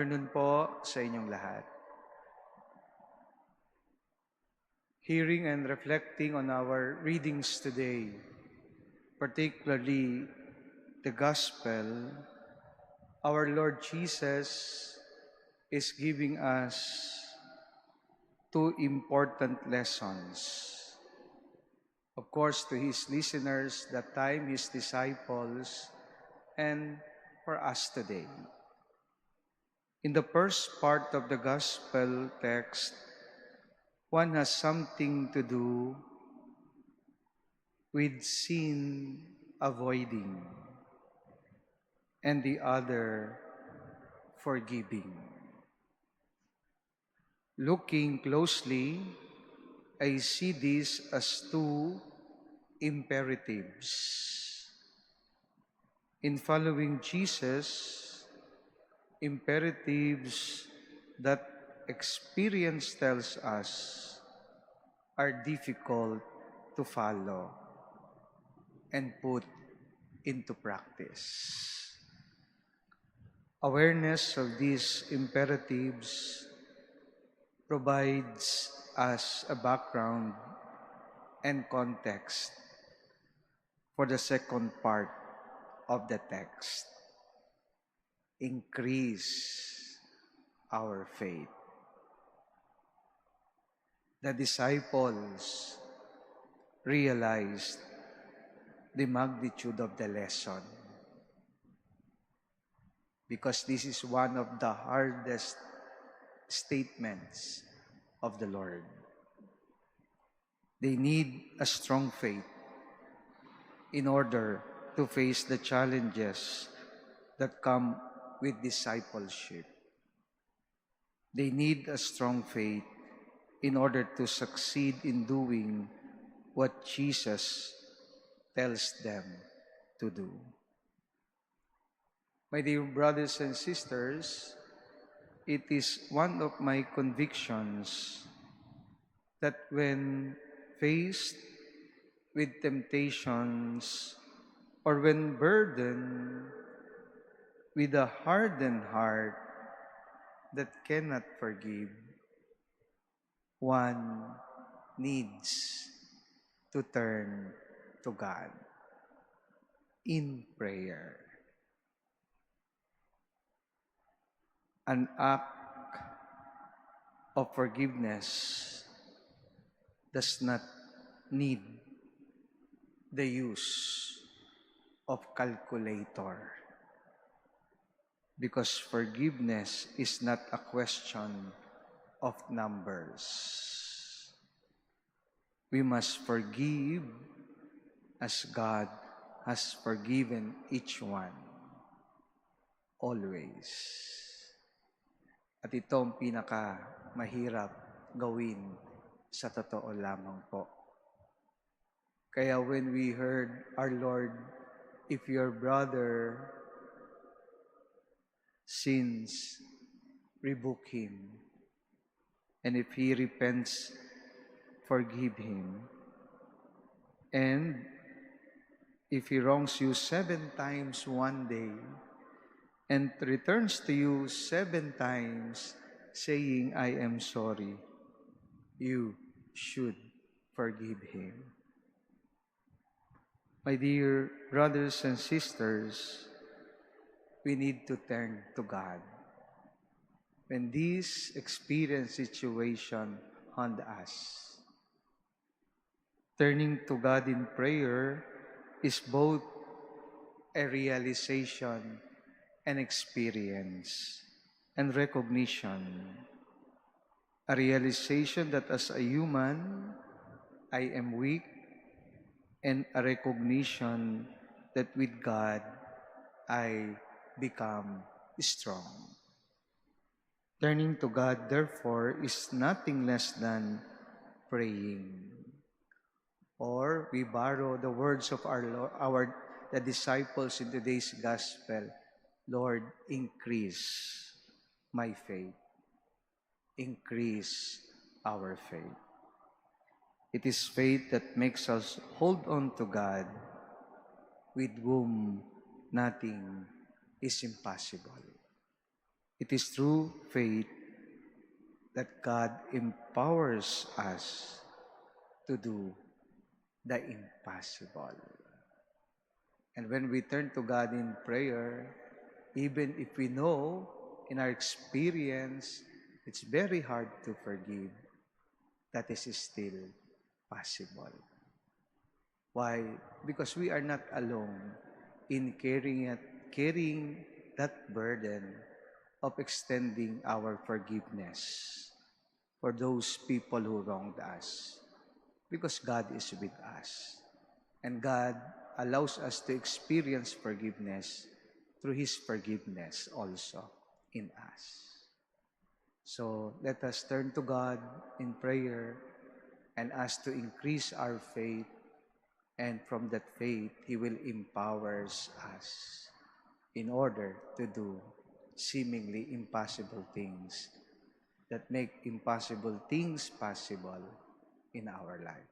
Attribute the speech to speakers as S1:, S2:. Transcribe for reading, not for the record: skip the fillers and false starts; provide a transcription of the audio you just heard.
S1: Afternoon po sa inyong lahat. Hearing and reflecting on our readings today, particularly the Gospel, our Lord Jesus is giving us two important lessons. Of course, to His listeners, that time, His disciples, and for us today. In the first part of the Gospel text, one has something to do with sin avoiding, and the other forgiving. Looking closely, I see this as two imperatives. In following Jesus, imperatives that experience tells us are difficult to follow and put into practice. Awareness of these imperatives provides us a background and context for the second part of the text. Increase our faith. The disciples realized the magnitude of the lesson because this is one of the hardest statements of the Lord. They need a strong faith in order to face the challenges that come with discipleship. They need a strong faith in order to succeed in doing what Jesus tells them to do. My dear brothers and sisters, it is one of my convictions that when faced with temptations or when burdened with a hardened heart that cannot forgive, one needs to turn to God in prayer. An act of forgiveness does not need the use of calculator, because forgiveness is not a question of numbers. We must forgive as God has forgiven each one, always. At ito ang mahirap gawin sa totoo lamang po. Kaya when we heard our Lord, if your brother sins, rebuke him. And if he repents, forgive him. And if he wrongs you 7 times one day and returns to you 7 times saying, I am sorry, you should forgive him. My dear brothers and sisters, we need to turn to God when this experience situation haunt us. Turning to God in prayer is both a realization and experience and recognition. A realization that as a human, I am weak, and a recognition that with God, I become strong. Turning to God, therefore, is nothing less than praying. Or we borrow the words of the disciples in today's gospel, Lord, increase my faith. Increase our faith. It is faith that makes us hold on to God, with whom nothing is impossible. It is through faith that God empowers us to do the impossible. And when we turn to God in prayer, even if we know in our experience it's very hard to forgive, that is still possible. Why? Because we are not alone in carrying that burden of extending our forgiveness for those people who wronged us. Because God is with us. And God allows us to experience forgiveness through His forgiveness also in us. So let us turn to God in prayer and ask to increase our faith, and from that faith, He will empower us in order to do seemingly impossible things that make impossible things possible in our life.